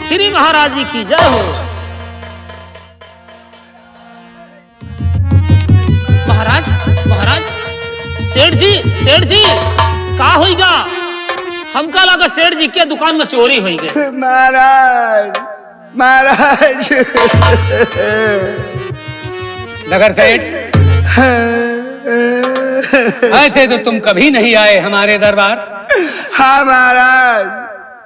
श्री महाराज जी की जय हो। महाराज महाराज, सेठ जी का होइगा? हमका लगा सेठ जी के दुकान में चोरी होई गई। महाराज महाराज नगर सेठ आए थे तो तुम कभी नहीं आए हमारे दरबार। हाँ महाराज,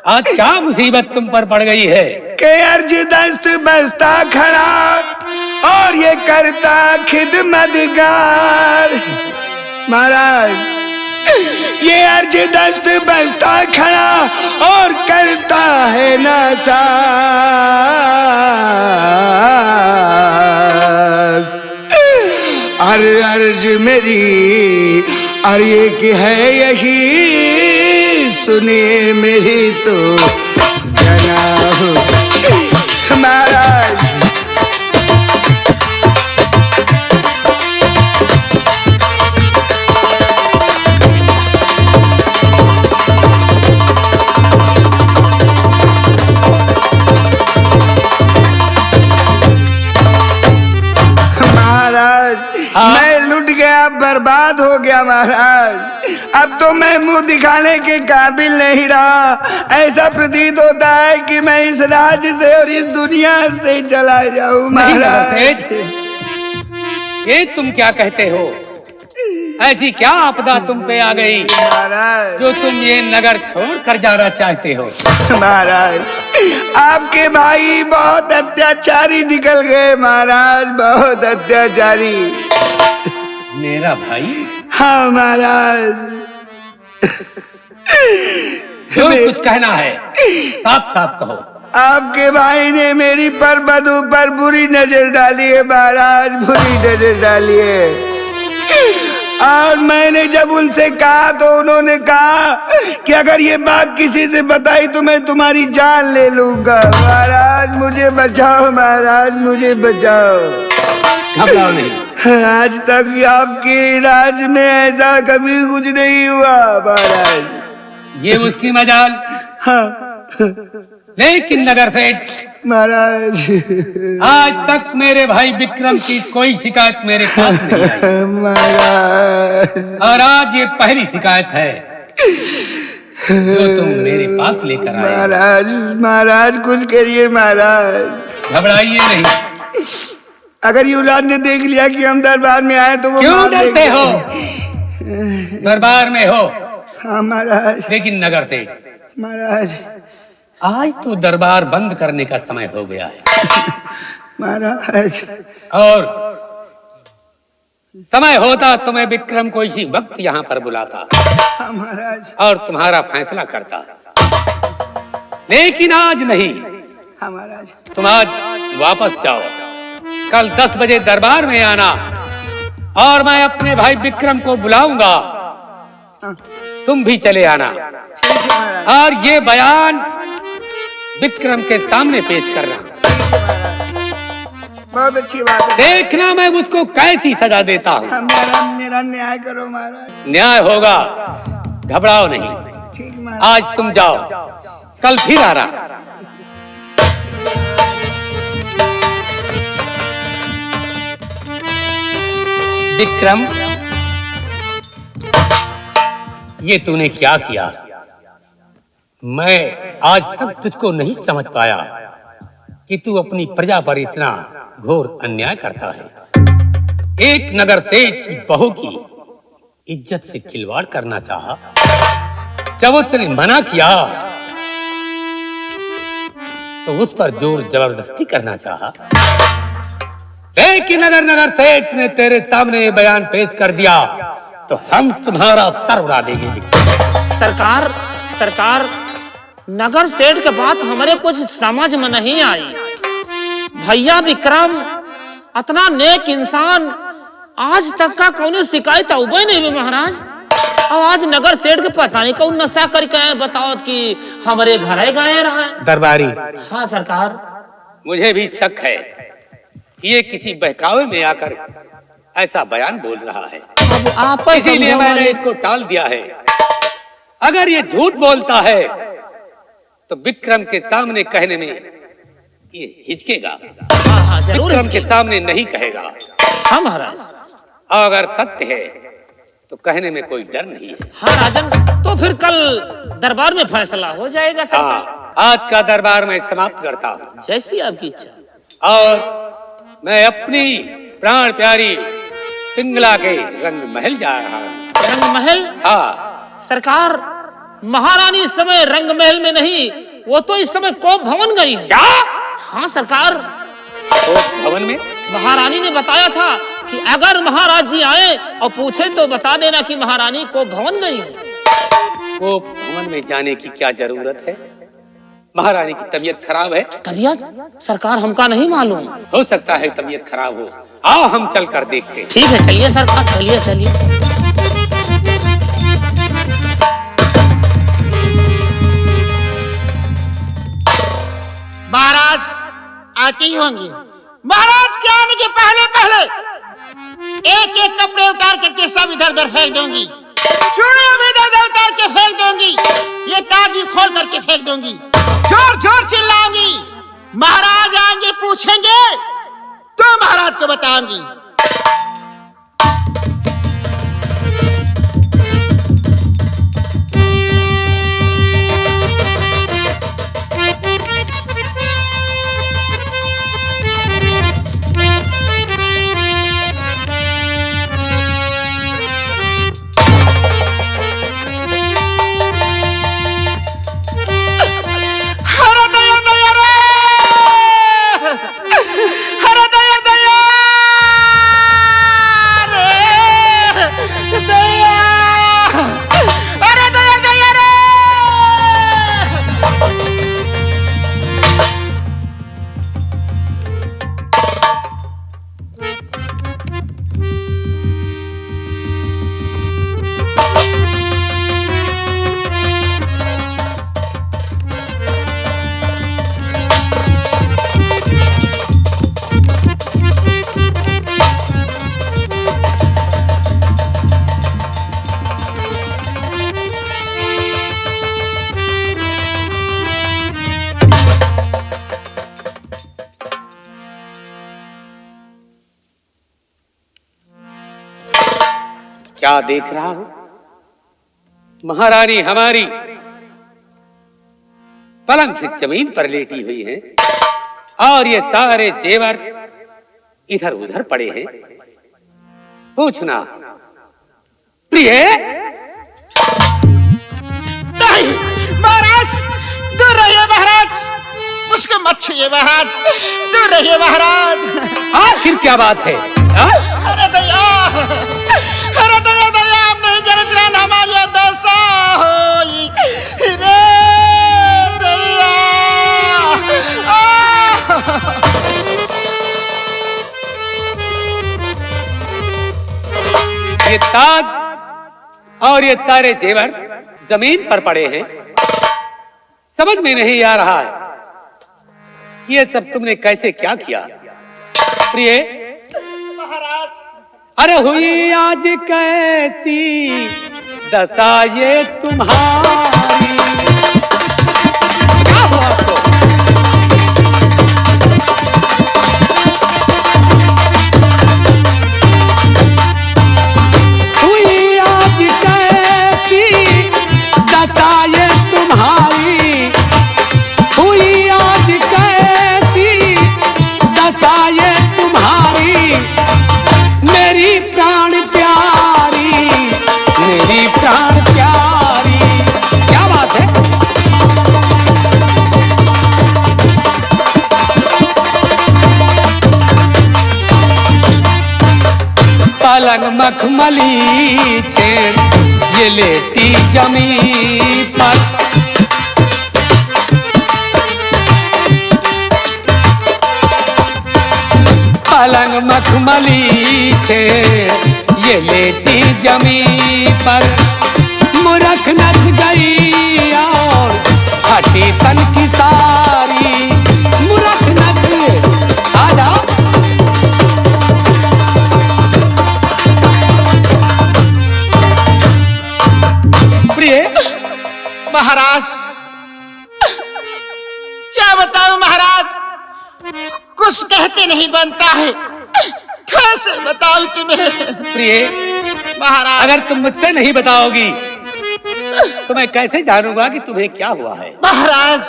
आज क्या मुसीबत तुम पर पड़ गई है? के अर्ज दस्त बस्ता खड़ा और ये करता खिदमतगार। महाराज, ये अर्ज दस्त बस्ता खड़ा और करता है नासाज। अर्ज मेरी अर्य की है यही, सुनिए मेरी तो जनाब। महाराज मैं लुट गया, बर्बाद हो गया महाराज। अब तो मैं मुंह दिखाने के काबिल नहीं रहा। ऐसा प्रतीत होता है कि मैं इस राज्य से और इस दुनिया से चला जाऊं महाराज। ये तुम क्या कहते हो? ऐसी क्या आपदा तुम पे आ गई जो तुम ये नगर छोड़ कर जाना चाहते हो? महाराज, आपके भाई बहुत अत्याचारी निकल गए महाराज, बहुत अत्याचारी। मेरा भाई? हाँ महाराज। जो कुछ कहना है साफ साफ कहो। आपके भाई ने मेरी पर बधू पर बुरी नजर डाली है महाराज, बुरी नजर डाली है। और मैंने जब उनसे कहा तो उन्होंने कहा कि अगर ये बात किसी से बताई तो मैं तुम्हारी जान ले लूंगा। महाराज मुझे बचाओ, महाराज मुझे बचाओ। घबराओ नहीं। आज तक आपके राज में ऐसा कभी कुछ नहीं हुआ महाराज। ये उसकी मजाल। हाँ लेकिन नगर सेठ महाराज, आज तक मेरे भाई विक्रम की कोई शिकायत मेरे पास नहीं आई महाराज। और आज ये पहली शिकायत है जो तुम मेरे पास लेकर आए। महाराज महाराज कुछ करिए महाराज। घबराइए नहीं। अगर युवराज ने देख लिया कि हम दरबार में आए तो वो क्यों डरते हो? दरबार में हो। हाँ महाराज। लेकिन नगर सेठ, महाराज आज तो दरबार बंद करने का समय हो गया है महाराज। और समय होता तो मैं विक्रम को इसी वक्त यहाँ पर बुलाता। हाँ महाराज। और तुम्हारा फैसला करता, लेकिन आज नहीं। हाँ महाराज। तुम आज वापस जाओ, कल 10 बजे दरबार में आना और मैं अपने भाई विक्रम को बुलाऊंगा। तुम भी चले आना और ये बयान विक्रम के सामने पेश करना। बहुत अच्छी बात है। देखना मैं मुझको कैसी सजा देता हूँ। मेरा न्याय करो महाराज। न्याय होगा, घबराओ नहीं। ठीक महाराज। आज तुम जाओ, कल फिर आना। विक्रम, ये तूने क्या किया? मैं आज तक तुझको नहीं समझ पाया कि तू अपनी प्रजा पर इतना घोर अन्याय करता है। एक नगर सेठ की बहू की इज्जत से खिलवाड़ करना चाहा, जब उसने मना किया तो उस पर जोर जबरदस्ती करना चाहा। लेकिन अगर नगर सेठ ने तेरे सामने बयान पेश कर दिया तो हम तुम्हारा सर उड़ा देंगे। सरकार, नगर सेठ के बात हमारे कुछ समझ में नहीं आई। भैया विक्रम इतना नेक इंसान, आज तक का कौन शिकायत उबे नहीं हुई महाराज। और आज नगर सेठ के पता नहीं कौन नशा करके आए, बताओ कि हमारे घर गए रहा है। दरबारी। हाँ सरकार। मुझे भी शक है कि ये किसी बहकावे में आकर ऐसा बयान बोल रहा है। अब आप इसीलिए मैंने इसको टाल दिया है। अगर ये झूठ बोलता है तो विक्रम के सामने कहने में ये हिचकेगा। हाँ, जरूर विक्रम के सामने नहीं कहेगा। हाँ महाराज। अगर सत्य है तो कहने में कोई डर नहीं है। हाँ राजन, तो फिर कल दरबार में फैसला हो जाएगा सरकार। हाँ, आज का दरबार मैं समाप्त करता हूँ। जैसी आपकी इच्छा। और मैं अपनी प्राण प्यारी पिंगला के रंग महल जा रहा हूँ। रंग महल? हाँ सरकार, महारानी इस समय रंग महल में नहीं, वो तो इस समय कोप भवन गई है। क्या? हाँ सरकार, कोप भवन में? महारानी ने बताया था कि अगर महाराज जी आए और पूछे तो बता देना कि महारानी कोप भवन गई है। कोप भवन में जाने की क्या जरूरत है? महारानी की तबीयत खराब है। तबीयत? सरकार हमका नहीं मालूम। हो सकता है तबीयत खराब हो। आओ हम चल कर देखते हैं। ठीक है, चलिए सरकार, चलिए चलिए। महाराज आती होंगी। महाराज के आने के पहले पहले एक एक कपड़े उतार करके सब इधर उधर फेंक दूंगी। चूड़ियां भी इधर उधर उतार के फेंक दूंगी। ये ताज भी खोल करके फेंक दूंगी। जोर जोर चिल्लाऊंगी। महाराज आएंगे पूछेंगे तो महाराज को बताऊंगी। क्या देख रहा हूं? महारानी हमारी पलंग से जमीन पर लेटी हुई है और ये सारे जेवर इधर उधर पड़े हैं। पूछना प्रिय? नहीं महाराज, दूर रहिए महाराज, उसको मत छुइए महाराज, दूर रहिए महाराज। आखिर क्या बात है? अरे दया, अरे दया दया, आप नहीं जानते ना हमारी दशा होई रे दया। ये ताज और ये सारे जेवर जमीन पर पड़े हैं। समझ में नहीं आ रहा है कि ये सब तुमने कैसे क्या किया। प्रिय महाराज, अरे हुई आज कैसी दशा ये तुम्हारी? क्या हुआ आपको? हुई आज कैसी दशा ये तुम्हारी? हुई आज कैसी दशा ये तुम्हारी? मेरी प्राण प्यारी, मेरी प्राण प्यारी। क्या बात है? पलंग मखमली छेड़ ये लेटी जमीन पर। पलंग मखमली छेड़ ये लेटी जमीन पर। मुरख नथ गई और हटी तन की सारी। मुरख नथ आ जाओ। महाराज क्या बताऊं महाराज, कुछ कहते नहीं बनता है, कैसे बताऊं तुम्हें। प्रिय, महाराज अगर तुम मुझसे नहीं बताओगी तो मैं कैसे जानूंगा कि तुम्हें क्या हुआ है। महाराज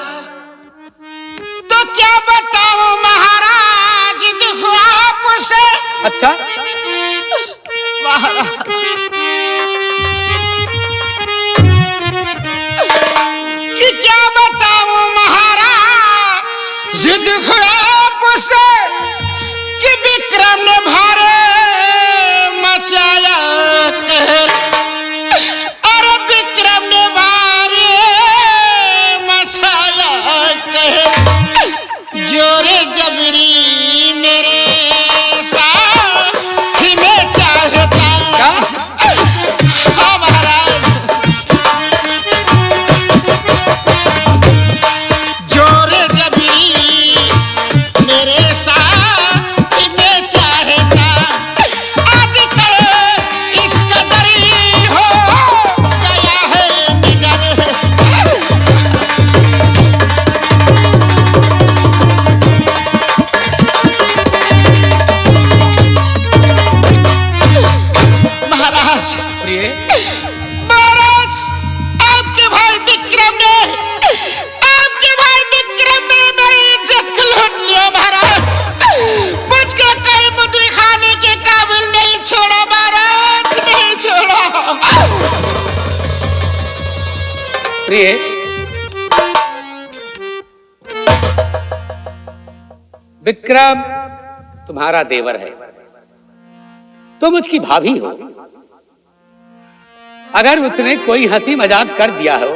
तो क्या बताऊं महाराज दुख आपसे। अच्छा, महाराज कि क्या बताऊं महाराज दुख आपसे कि विक्रम ने भारे मचाया कहर। अरे विक्रम ने भारे मचाया कहर, जोरे जबरी मेरे साथ ही में चाहता। हाँ महाराज, जोरे जबरी मेरे साथ ही में चाहता। आजकल इस कदर हो गया है निडर। महाराज प्रिय, महाराज आपके भाई विक्रम ने मेरी इज्जत को लूट लिया। महाराज मुझको कहीं मुंह दिखाने के काबिल नहीं छोड़ा महाराज, नहीं छोड़ा। प्रिय, विक्रम तुम्हारा देवर है, तुम उसकी भाभी हो। अगर उसने कोई हंसी मजाक कर दिया हो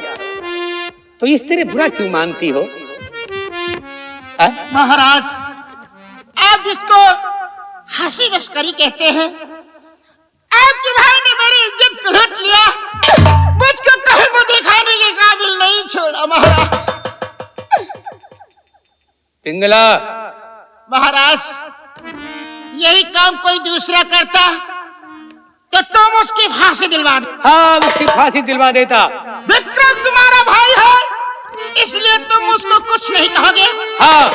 तो इस तरह बुरा क्यों मानती हो? महाराज आप इसको हंसी मस्करी कहते हैं। आपके भाई ने मेरी इज्जत को लूट लिया, मुझको कहीं मुंह दिखाने के काबिल नहीं छोड़ा। महाराज पिंगला, महाराज यही काम कोई दूसरा करता तो तुम उसकी फांसी दिलवा दो। हाँ, उसकी फांसी दिलवा देता। विक्रम तुम्हारा भाई है, इसलिए तुम उसको कुछ नहीं कहोगे। हाँ,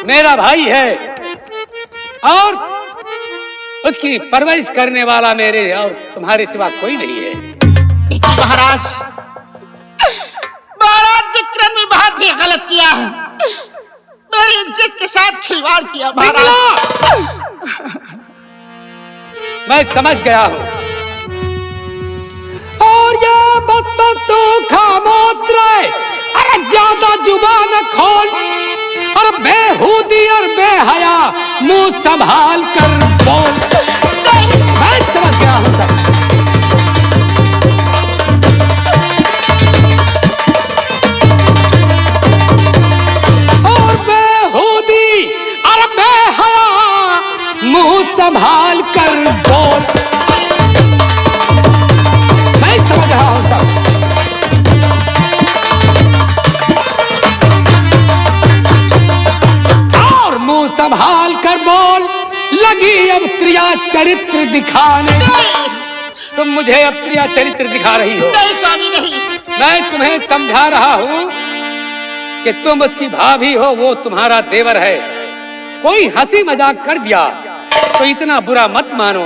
मेरा भाई है और उसकी परवरिश करने वाला मेरे और तुम्हारे सिवा कोई नहीं है। लेकिन महाराज विक्रम ने बहुत ही गलत किया है, मेरी इज्जत के साथ खिलवाड़ किया। महाराज मैं समझ गया हूं। और ये बात तो खामोश रहे, अरे ज्यादा जुबान खोल और बेहूदी और बेहया मुंह संभाल कर बोल। मैं समझ गया हूं सब। और बेहूदी और बेहया मुंह संभाल कर बोल। मैं समझ रहा हूं सब। और मुंह संभाल कर बोल, लगी अब क्रिया चरित्र दिखाने। तुम मुझे अब क्रिया चरित्र दिखा रही हो। नहीं स्वामी नहीं। मैं तुम्हें समझा रहा हूं कि तुम उसकी भाभी हो, वो तुम्हारा देवर है। कोई हंसी मजाक कर दिया तो इतना बुरा मत मानो,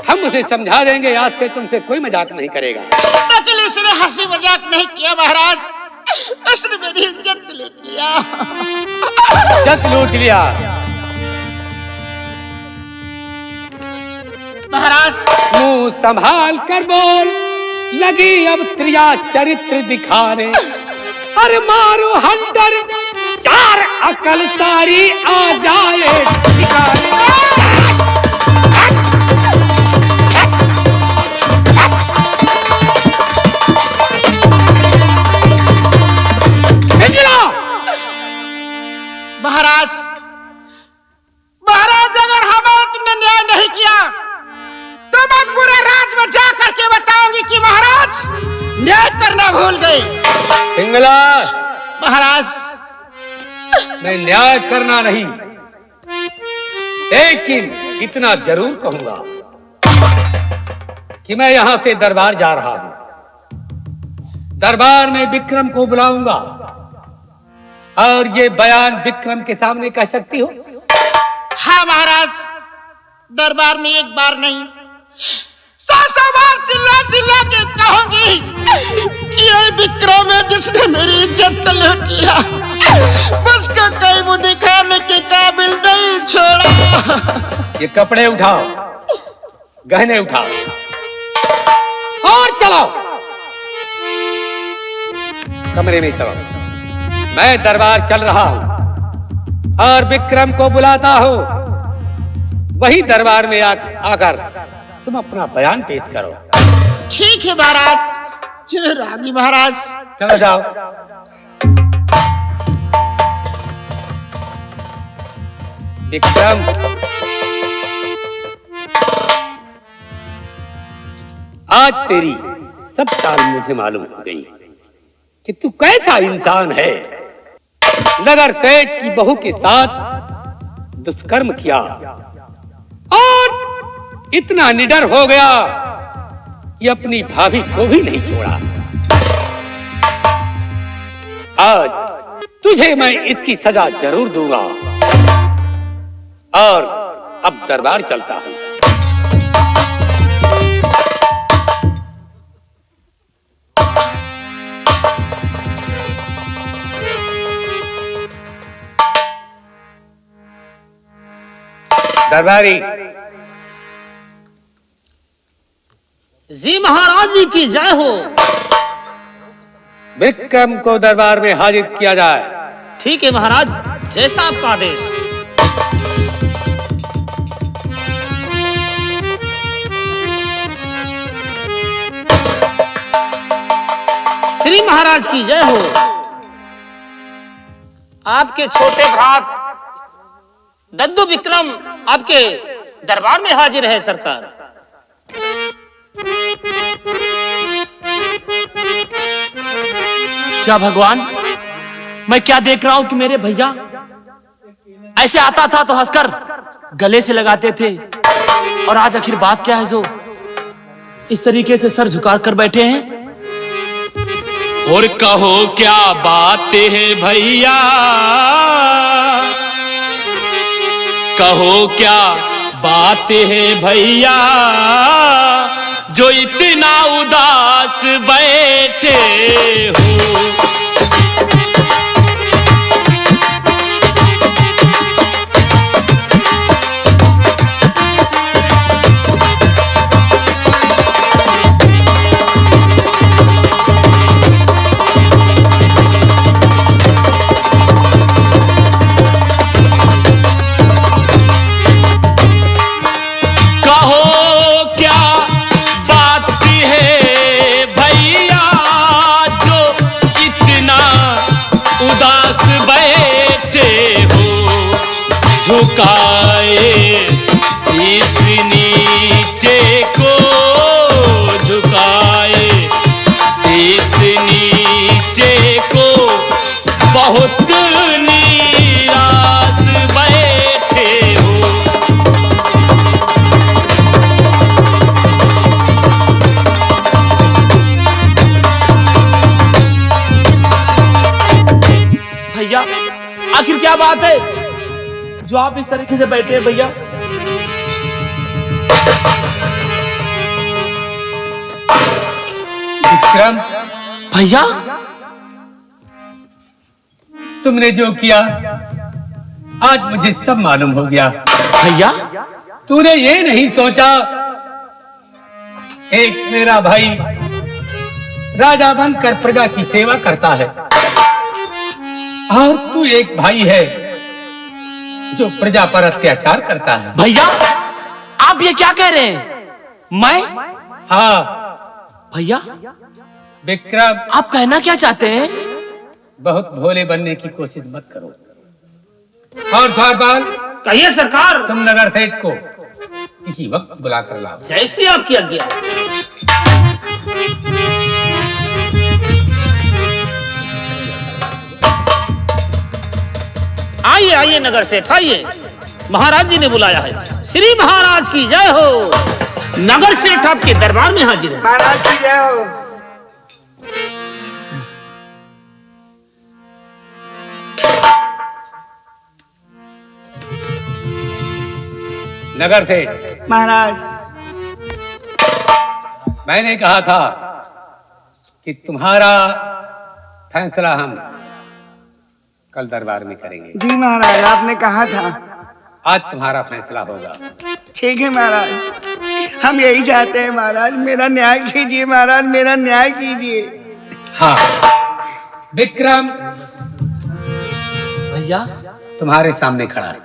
हम उसे समझा देंगे। आज से तुमसे कोई मजाक नहीं करेगा। लेकिन इसने हंसी मजाक नहीं किया महाराज, इसने मेरी इज्जत लूट लिया। इज्जत लूट लिया। महाराज मुंह संभाल कर बोल, लगी अब क्रिया चरित्र दिखाने। अरे मारो हंटर, चार अकल सारी आ जाए ठिकाने। महाराज अगर हमारा तुमने न्याय नहीं किया तो मैं पूरे राज में जा करके बताऊंगी कि महाराज न्याय करना भूल गए। पिंगला, महाराज मैं न्याय करना नहीं, लेकिन इतना जरूर कहूंगा कि मैं यहां से दरबार जा रहा हूं। दरबार में विक्रम को बुलाऊंगा और ये बयान विक्रम के सामने कह सकती हो? हाँ महाराज, दरबार में एक बार नहीं 100 बार चिल्ला चिल्ला के कहूंगी कि ये विक्रम है जिसने मेरी इज्जत को लूट लिया, उसको कहीं मुंह दिखाने के काबिल नहीं छोड़ा। ये कपड़े उठाओ, गहने उठाओ और चलो कमरे में चलो। मैं दरबार चल रहा हूं और विक्रम को बुलाता हूं। वही दरबार में आकर तुम अपना बयान पेश करो। ठीक है महाराज। चलो रानी महाराज, चलो जाओ। विक्रम, आज तेरी सब चाल मुझे मालूम हो गई कि तू कैसा इंसान है। नगर सेठ की बहू के साथ दुष्कर्म किया और इतना निडर हो गया कि अपनी भाभी को भी नहीं छोड़ा। आज तुझे मैं इसकी सजा जरूर दूंगा और अब दरबार चलता हूं। दरबारी जी महाराज जी की जय हो। विक्रम को दरबार में हाजिर किया जाए। ठीक है महाराज, जैसा आपका आदेश। श्री महाराज की जय हो। आपके छोटे भ्रात दद्दू विक्रम आपके दरबार में हाजिर है सरकार। अच्छा भगवान, मैं क्या देख रहा हूं कि मेरे भैया ऐसे आता था तो हंसकर गले से लगाते थे, और आज आखिर बात क्या है जो इस तरीके से सर झुका कर बैठे हैं। और कहो क्या बात है भैया, कहो क्या बात है भैया, जो इतना उदास बैठे हो। झुकाए शीश नीचे को, झुकाए शीश नीचे को, बहुत निराश बैठे हो। भैया आखिर क्या बात है जो आप इस तरीके से बैठे हैं भैया? विक्रम, भैया तुमने जो किया आज मुझे सब मालूम हो गया। भैया तूने ये नहीं सोचा एक मेरा भाई राजा बनकर प्रजा की सेवा करता है और तू एक भाई है जो प्रजा पर अत्याचार करता है। भैया आप ये क्या कह रहे हैं? मैं? हाँ भैया विक्रम, आप कहना क्या चाहते हैं? बहुत भोले बनने की कोशिश मत करो। और द्वारपाल, कहिए सरकार। तुम नगर सेठ को इसी वक्त बुला कर लाओ। जैसी आपकी आज्ञा। आइए आइए नगर सेठ आइए, महाराज जी ने बुलाया है। श्री महाराज की जय हो। नगर सेठ आपके दरबार में हाजिर है। महाराज की जय हो। नगर सेठ, महाराज। मैंने कहा था कि तुम्हारा फैसला हम कल दरबार में करेंगे। जी महाराज, आपने कहा था। आज तुम्हारा फैसला होगा। ठीक है महाराज, हम यही चाहते हैं महाराज, मेरा न्याय कीजिए महाराज, मेरा न्याय कीजिए। हाँ विक्रम भैया तुम्हारे सामने खड़ा है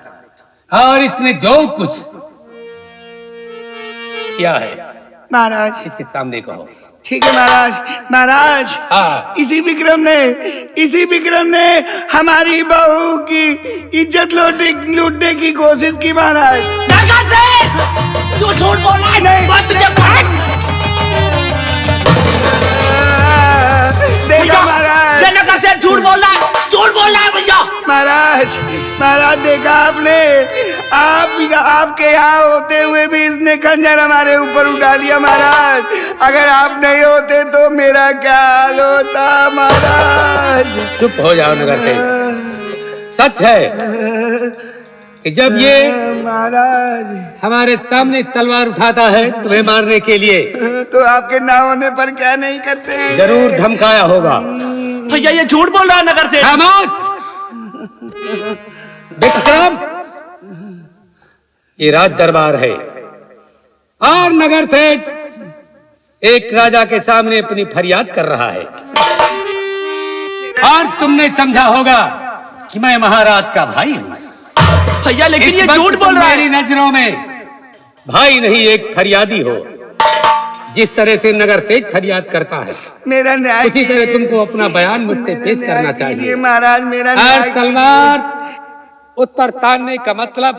और इसने जो कुछ किया है महाराज। इसके सामने कहो। ठीक है महाराज। महाराज, हाँ। इसी विक्रम ने हमारी बहू की इज्जत लूटने की कोशिश की महाराज। तू झूठ बोल रहा है। नहीं। मैं तुझे देखा महाराज, ये नगर सेठ झूठ बोल रहा है, झूठ बोल रहा है भैया। महाराज देखा आपने, आपके यहाँ होते हुए भी इसने खंजर हमारे ऊपर उठा लिया महाराज। अगर आप नहीं होते तो मेरा क्या हाल होता महाराज। चुप हो जाओ नगर सेठ। सच है कि जब ये महाराज हमारे सामने तलवार उठाता है तुम्हें मारने के लिए, तो आपके ना होने पर क्या नहीं करते हैं? जरूर धमकाया होगा। भैया ये झूठ बोल रहा है नगर सेठ। खामोश! विक्रम, ये राज दरबार है और नगर सेठ एक राजा के सामने अपनी फरियाद कर रहा है और तुमने समझा होगा कि मैं महाराज का भाई हूं। भैया लेकिन इस ये वक्त झूठ तुम बोल रहा है। मेरी नजरों में भाई नहीं एक फरियादी हो। जिस तरह से नगर सेठ फरियाद करता है मेरा न्याय उसी तरह तुमको अपना बयान मुझसे पेश करना चाहिए। महाराज, मेरा और न्याय तलवार उस पर तानने का मतलब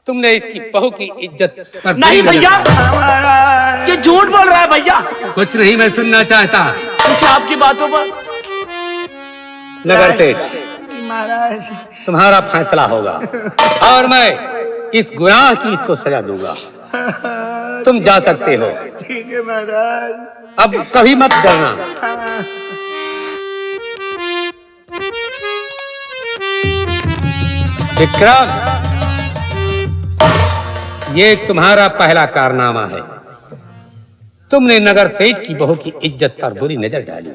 तुमने इसकी बहू की इज्जत पर नहीं भैया, महाराज। ये झूठ बोल रहा है भैया। कुछ नहीं मैं सुनना चाहता। मुझे आपकी बातों पर नगर सेठ, महाराज तुम्हारा फैसला होगा और मैं इस गुनाह की इसको सजा दूंगा। तुम जा सकते हो। ठीक है महाराज। अब कभी मत डरना। विक्रम, ये तुम्हारा पहला कारनामा है। तुमने नगर सेठ की बहू की इज्जत पर बुरी नजर डाली।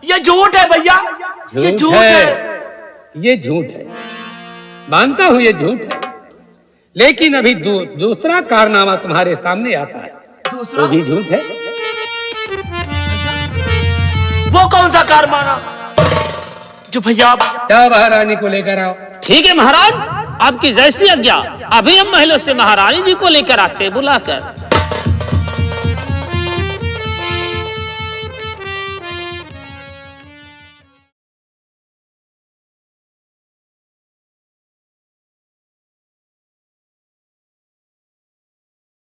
ये झूठ है भैया, ये झूठ है। ये झूठ है, मानता हूं ये झूठ है, लेकिन अभी दूसरा कारनामा तुम्हारे सामने आता है। दूसरा? वो भी झूठ है। वो कौन सा कारनामा जो भैया आप जाओ महारानी को लेकर आओ। ठीक है महाराज, आपकी जैसी आज्ञा। अभी हम महलों से महारानी जी को लेकर आते हैं बुलाकर।